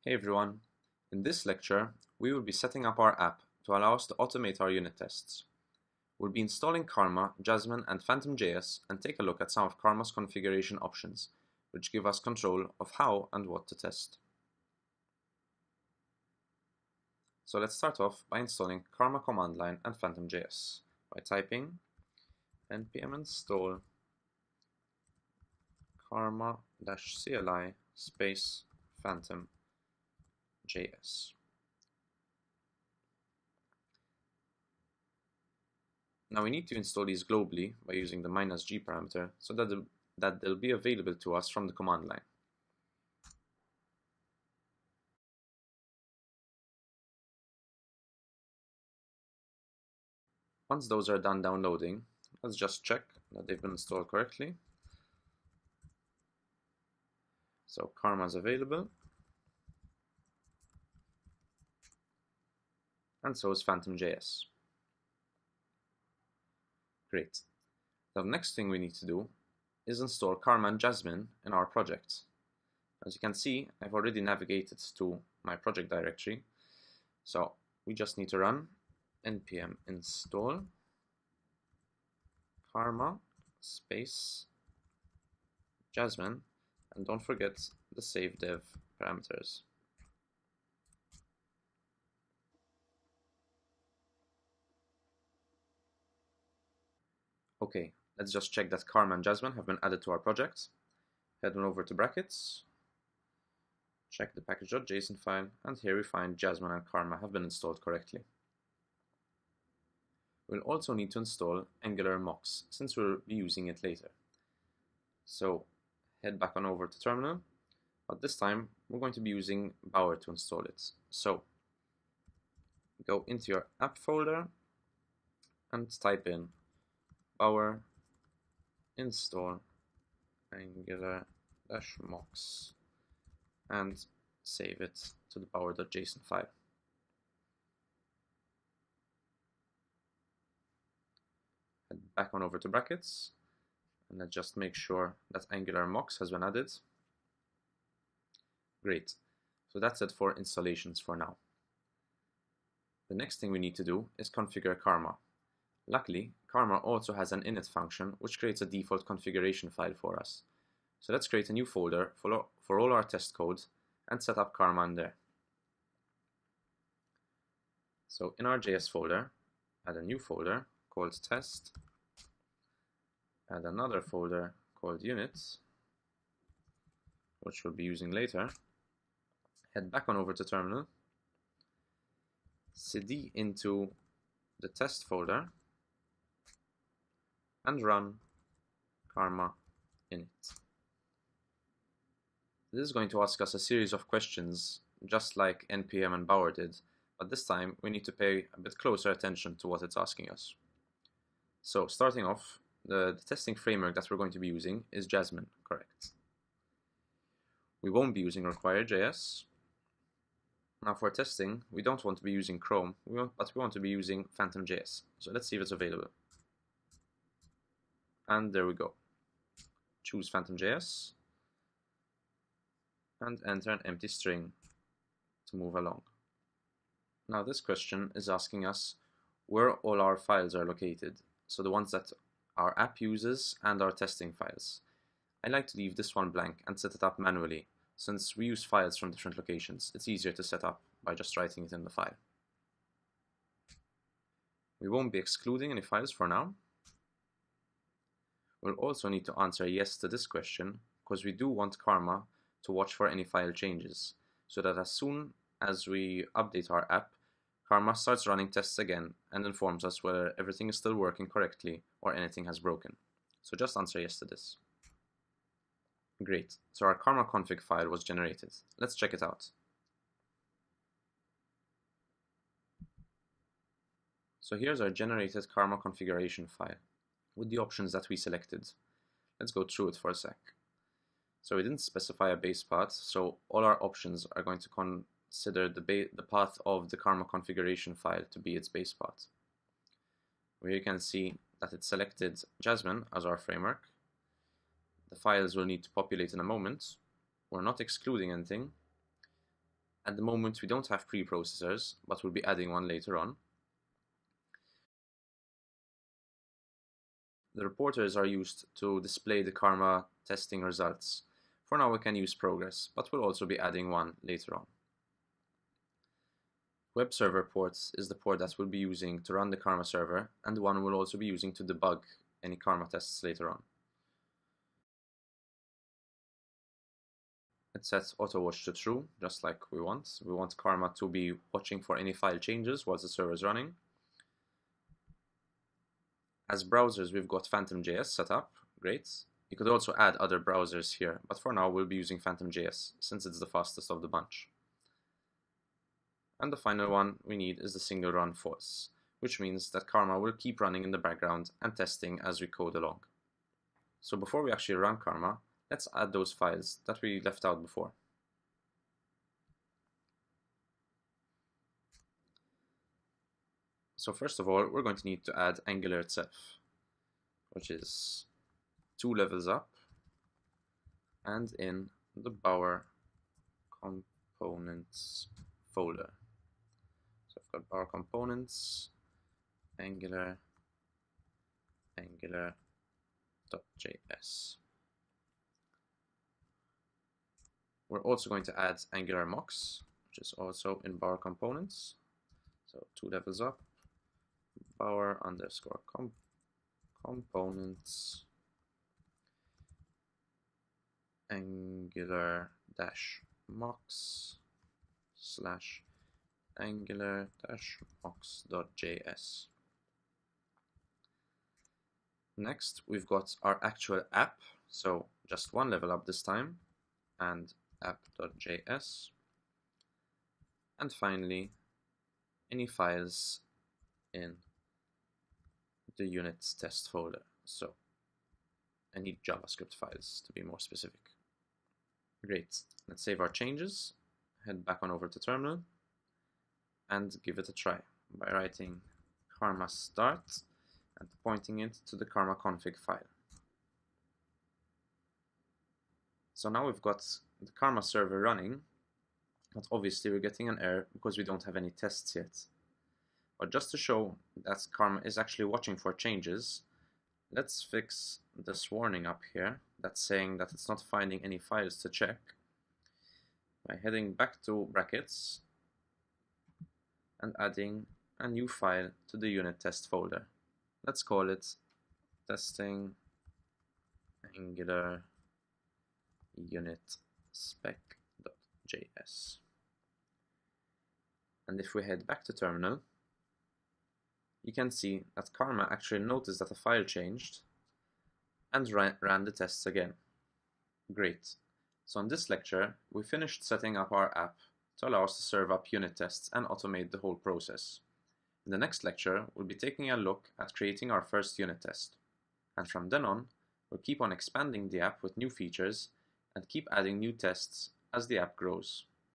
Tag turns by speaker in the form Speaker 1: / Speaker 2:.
Speaker 1: Hey everyone, in this lecture we will be setting up our app to allow us to automate our unit tests. We'll be installing Karma, Jasmine and Phantom.js and take a look at some of Karma's configuration options, which give us control of how and what to test. So let's start off by installing Karma command line and Phantom.js by typing npm install karma-cli space Phantom.js. Now we need to install these globally by using the -g parameter so that they'll be available to us from the command line. Once those are done downloading, let's just check that they've been installed correctly. So Karma is available, and so is Phantom.js. Great. The next thing we need to do is install Karma and Jasmine in our project. As you can see, I've already navigated to my project directory, so we just need to run npm install Karma space Jasmine, and don't forget the save dev parameters. Okay, let's just check that Karma and Jasmine have been added to our project. Head on over to brackets, check the package.json file, and here we find Jasmine and Karma have been installed correctly. We'll also need to install AngularMox since we'll be using it later. So head back on over to terminal, but this time we're going to be using Bower to install it. So go into your app folder and type in Bower install Angular-Mox and save it to the bower.json file. Head back on over to brackets and let's just make sure that AngularMox has been added. Great, so that's it for installations for now. The next thing we need to do is configure Karma. Luckily, Karma also has an init function which creates a default configuration file for us. So let's create a new folder for all our test code and set up Karma in there. So in our JS folder, add a new folder called test, add another folder called units, which we'll be using later. Head back on over to terminal, cd into the test folder, and run Karma init. This is going to ask us a series of questions, just like npm and Bower did, but this time we need to pay a bit closer attention to what it's asking us. So starting off, the testing framework that we're going to be using is Jasmine, correct. We won't be using require.js. Now for testing, we don't want to be using Chrome, but we want to be using Phantom.js. So let's see if it's available. And there we go. Choose Phantom.js and enter an empty string to move along. Now this question is asking us where all our files are located, so the ones that our app uses and our testing files. I like to leave this one blank and set it up manually. Since we use files from different locations, it's easier to set up by just writing it in the file. We won't be excluding any files for now. We'll also need to answer yes to this question because we do want Karma to watch for any file changes, so that as soon as we update our app, Karma starts running tests again and informs us whether everything is still working correctly or anything has broken. So just answer yes to this. Great, so our Karma config file was generated. Let's check it out. So here's our generated Karma configuration file with the options that we selected. Let's go through it for a sec. So we didn't specify a base path, so all our options are going to consider the path of the Karma configuration file to be its base path. Where you can see that it selected Jasmine as our framework. The files will need to populate in a moment. We're not excluding anything. At the moment we don't have preprocessors, but we'll be adding one later on. The reporters are used to display the Karma testing results. For now we can use progress, but we'll also be adding one later on. Web server ports is the port that we'll be using to run the Karma server, and the one we'll also be using to debug any Karma tests later on. Let's set auto watch to true, just like we want. We want Karma to be watching for any file changes while the server is running. As browsers, we've got PhantomJS set up, great. You could also add other browsers here, but for now we'll be using PhantomJS since it's the fastest of the bunch. And the final one we need is the single run false, which means that Karma will keep running in the background and testing as we code along. So before we actually run Karma, let's add those files that we left out before. So first of all, we're going to need to add Angular itself, which is 2 levels up and in the Bower components folder. So I've got Bower components, Angular, Angular.js. We're also going to add Angular mocks, which is also in Bower components. So 2 levels up, Bower underscore components, Angular dash mocks slash Angular dash mocks.js. Next, we've got our actual app, so just 1 level up this time, and app.js. And finally, any files in the units test folder, so any JavaScript files to be more specific. Great, let's save our changes, head back on over to terminal, and give it a try by writing karma start and pointing it to the karma config file. So now we've got the Karma server running, but obviously we're getting an error because we don't have any tests yet. But just to show that Karma is actually watching for changes, let's fix this warning up here that's saying that it's not finding any files to check by heading back to brackets and adding a new file to the unit test folder. Let's call it testing Angular unit spec.js. And if we head back to terminal, you can see that Karma actually noticed that a file changed and ran the tests again. Great. So in this lecture, we finished setting up our app to allow us to serve up unit tests and automate the whole process. In the next lecture, we'll be taking a look at creating our first unit test. And from then on, we'll keep on expanding the app with new features and keep adding new tests as the app grows.